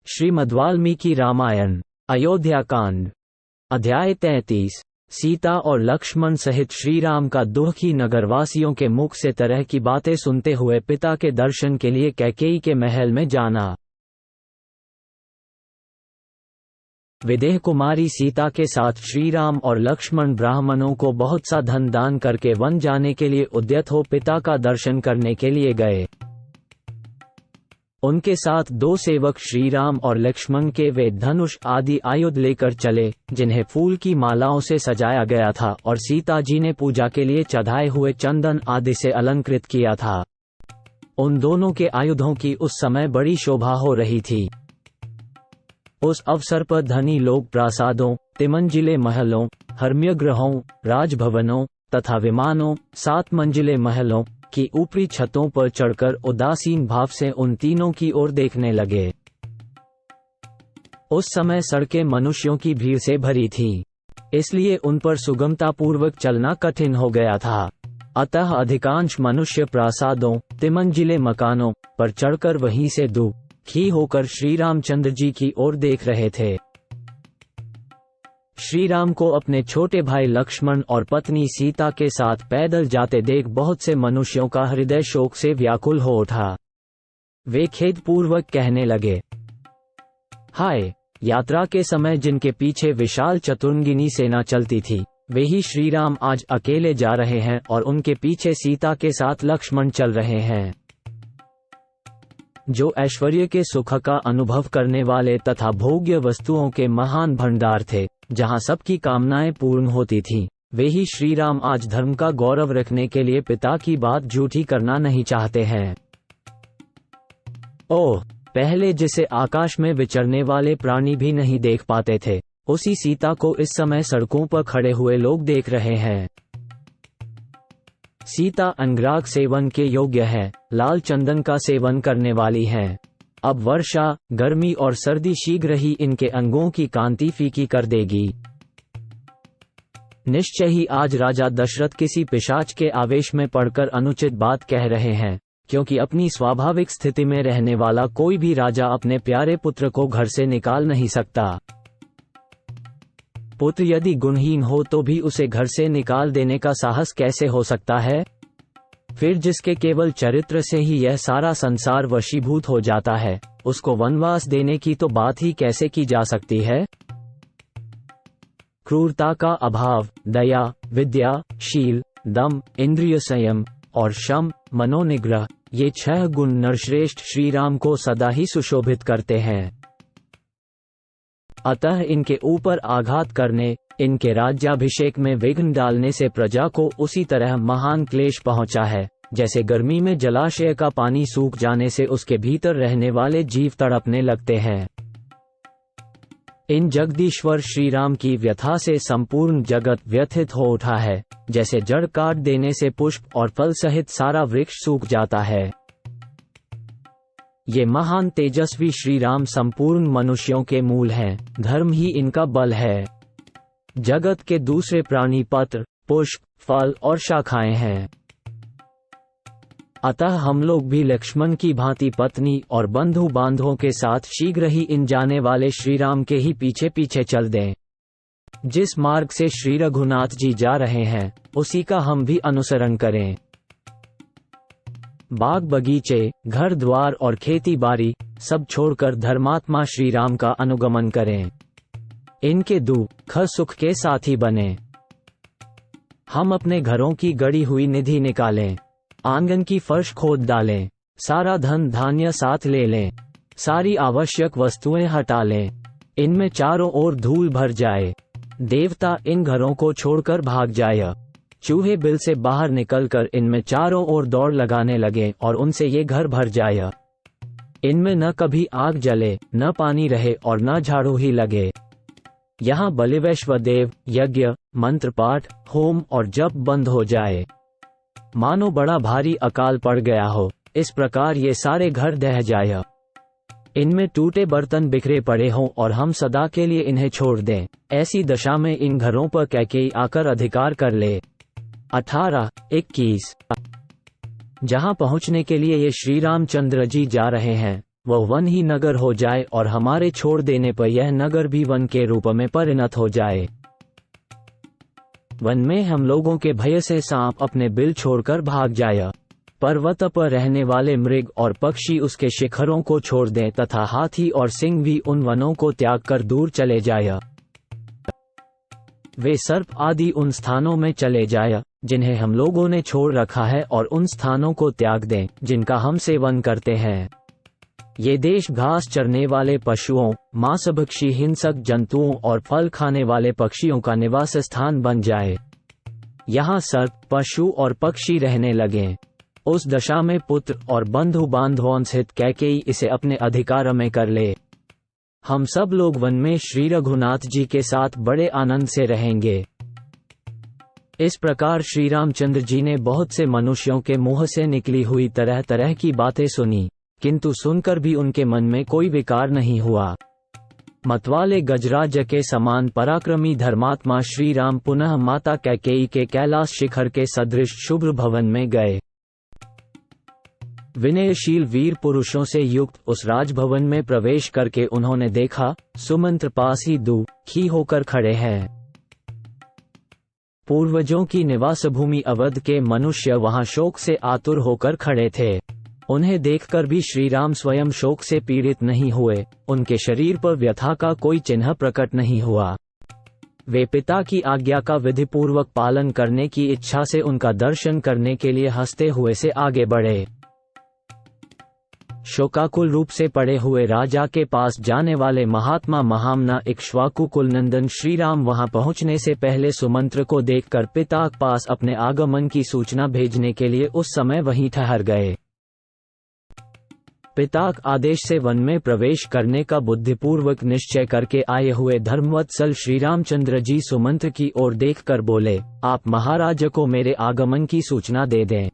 श्रीमद्वाल्मीकि रामायण अयोध्याकांड अध्याय 33। सीता और लक्ष्मण सहित श्रीराम का दुखी नगरवासियों के मुख से तरह की बातें सुनते हुए पिता के दर्शन के लिए कैकेयी के महल में जाना। विदेह कुमारी सीता के साथ श्रीराम और लक्ष्मण ब्राह्मणों को बहुत सा धन दान करके वन जाने के लिए उद्यत हो पिता का दर्शन करने के लिए गए। उनके साथ दो सेवक श्रीराम और लक्ष्मण के वे धनुष आदि आयुध लेकर चले, जिन्हें फूल की मालाओं से सजाया गया था और सीता जी ने पूजा के लिए चढ़ाए हुए चंदन आदि से अलंकृत किया था। उन दोनों के आयुधों की उस समय बड़ी शोभा हो रही थी। उस अवसर पर धनी लोग प्रासादों, तिमंजिले महलों, हर्म्यगृहों, राजभवनों तथा विमानों, 7 मंजिले महलों की ऊपरी छतों पर चढ़कर उदासीन भाव से उन तीनों की ओर देखने लगे। उस समय सड़कें मनुष्यों की भीड़ से भरी थीं, इसलिए उन पर सुगमतापूर्वक चलना कठिन हो गया था। अतः अधिकांश मनुष्य प्रासादों, तिमंजिले मकानों पर चढ़कर वहीं से दुखी होकर श्रीरामचंद्र जी की ओर देख रहे थे। श्रीराम को अपने छोटे भाई लक्ष्मण और पत्नी सीता के साथ पैदल जाते देख बहुत से मनुष्यों का हृदय शोक से व्याकुल हो उठा। वे खेदपूर्वक कहने लगे, हाय, यात्रा के समय जिनके पीछे विशाल चतुरंगिनी सेना चलती थी, वे ही श्रीराम आज अकेले जा रहे हैं और उनके पीछे सीता के साथ लक्ष्मण चल रहे हैं। जो ऐश्वर्य के सुख का अनुभव करने वाले तथा भोग्य वस्तुओं के महान भंडार थे, जहां सबकी कामनाएं पूर्ण होती थीं, वे ही श्रीराम आज धर्म का गौरव रखने के लिए पिता की बात झूठी करना नहीं चाहते हैं। ओह, पहले जिसे आकाश में विचरने वाले प्राणी भी नहीं देख पाते थे, उसी सीता को इस समय सड़कों पर खड़े हुए लोग देख रहे हैं। सीता अंगराग सेवन के योग्य है, लाल चंदन का सेवन करने वाली है। अब वर्षा, गर्मी और सर्दी शीघ्र ही इनके अंगों की कांति फीकी कर देगी। निश्चय ही आज राजा दशरथ किसी पिशाच के आवेश में पड़कर अनुचित बात कह रहे हैं, क्योंकि अपनी स्वाभाविक स्थिति में रहने वाला कोई भी राजा अपने प्यारे पुत्र को घर से निकाल नहीं सकता। पुत्र यदि गुणहीन हो तो भी उसे घर से निकाल देने का साहस कैसे हो सकता है? फिर जिसके केवल चरित्र से ही यह सारा संसार वशीभूत हो जाता है, उसको वनवास देने की तो बात ही कैसे की जा सकती है? क्रूरता का अभाव, दया, विद्या, शील, दम, इंद्रिय संयम और शम, मनोनिग्रह, ये 6 गुण नरश्रेष्ठ श्रीराम को सदा ही सुशोभित करते हैं। अतः इनके ऊपर आघात करने, इनके राज्याभिषेक में विघ्न डालने से प्रजा को उसी तरह महान क्लेश पहुंचा है, जैसे गर्मी में जलाशय का पानी सूख जाने से उसके भीतर रहने वाले जीव तड़पने लगते हैं। इन जगदीश्वर श्रीराम की व्यथा से संपूर्ण जगत व्यथित हो उठा है, जैसे जड़ काट देने से पुष्प और फल सहित सारा वृक्ष सूख जाता है। ये महान तेजस्वी श्रीराम संपूर्ण मनुष्यों के मूल हैं, धर्म ही इनका बल है। जगत के दूसरे प्राणी पत्र, पुष्प, फल और शाखाएं हैं। अतः हम लोग भी लक्ष्मण की भांति पत्नी और बंधु बांधवों के साथ शीघ्र ही इन जाने वाले श्रीराम के ही पीछे पीछे चल दें। जिस मार्ग से श्री रघुनाथ जी जा रहे हैं, उसी का हम भी अनुसरण करें। बाग बगीचे, घर द्वार और खेती बाड़ी सब छोड़कर धर्मात्मा श्रीराम का अनुगमन करें। इनके दुख सुख के साथी बने। हम अपने घरों की गड़ी हुई निधि निकालें, आंगन की फर्श खोद डालें, सारा धन धान्य साथ ले लें, सारी आवश्यक वस्तुएं हटा लें। इनमें चारों ओर धूल भर जाए, देवता इन घरों को छोड़कर भाग जाए। चूहे बिल से बाहर निकलकर इनमें चारों ओर दौड़ लगाने लगे और उनसे ये घर भर जाए। इनमें न कभी आग जले, न पानी रहे और न झाड़ू ही लगे। यहाँ बलिवैश्वदेव, यज्ञ, मंत्र पाठ, होम और जप बंद हो जाए, मानो बड़ा भारी अकाल पड़ गया हो। इस प्रकार ये सारे घर दह जाए। इनमें टूटे बर्तन बिखरे पड़े हों और हम सदा के लिए इन्हें छोड़ दें। ऐसी दशा में इन घरों पर कैकेयी आकर अधिकार कर ले। 18-21। जहां पहुंचने के लिए ये श्री रामचंद्र जी जा रहे हैं, वह वन ही नगर हो जाए और हमारे छोड़ देने पर यह नगर भी वन के रूप में परिणत हो जाए। वन में हम लोगों के भय से सांप अपने बिल छोड़कर भाग जाए, पर्वत पर रहने वाले मृग और पक्षी उसके शिखरों को छोड़ दें तथा हाथी और सिंह भी उन वनों को त्याग कर दूर चले जाए। वे सर्प आदि उन स्थानों में चले जाए जिन्हें हम लोगों ने छोड़ रखा है और उन स्थानों को त्याग दें जिनका हम सेवन करते हैं। ये देश घास चरने वाले पशुओं, मांसभक्षी हिंसक जंतुओं और फल खाने वाले पक्षियों का निवास स्थान बन जाए। यहाँ सर्प, पशु और पक्षी रहने लगें। उस दशा में पुत्र और बंधु बांधवों सहित कैकेयी इसे अपने अधिकार में कर ले। हम सब लोग वन में श्री रघुनाथ जी के साथ बड़े आनंद से रहेंगे। इस प्रकार श्री रामचंद्र जी ने बहुत से मनुष्यों के मुंह से निकली हुई तरह तरह की बातें सुनी, किंतु सुनकर भी उनके मन में कोई विकार नहीं हुआ। मतवाले गजराज के समान पराक्रमी धर्मात्मा श्री राम पुनः माता कैकेयी के कैलाश शिखर के सदृश शुभ्र भवन में गए। विनयशील वीर पुरुषों से युक्त उस राजभवन में प्रवेश करके उन्होंने देखा, सुमंत्र पास ही दुखी होकर खड़े हैं। पूर्वजों की निवास भूमि अवध के मनुष्य वहां शोक से आतुर होकर खड़े थे। उन्हें देखकर भी श्री राम स्वयं शोक से पीड़ित नहीं हुए, उनके शरीर पर व्यथा का कोई चिन्ह प्रकट नहीं हुआ। वे पिता की आज्ञा का विधिपूर्वक पालन करने की इच्छा से उनका दर्शन करने के लिए हंसते हुए से आगे बढ़े। शोकाकुल रूप से पड़े हुए राजा के पास जाने वाले महात्मा महामना इक्ष्वाकु कुलनंदन श्री राम वहां पहुंचने से पहले सुमंत्र को देखकर पिता के पास अपने आगमन की सूचना भेजने के लिए उस समय वहीं ठहर गए। पिता के आदेश से वन में प्रवेश करने का बुद्धिपूर्वक निश्चय करके आए हुए धर्मवत्सल श्री रामचंद्र जी सुमंत्र की ओर देखकर बोले, आप महाराज को मेरे आगमन की सूचना दे दें।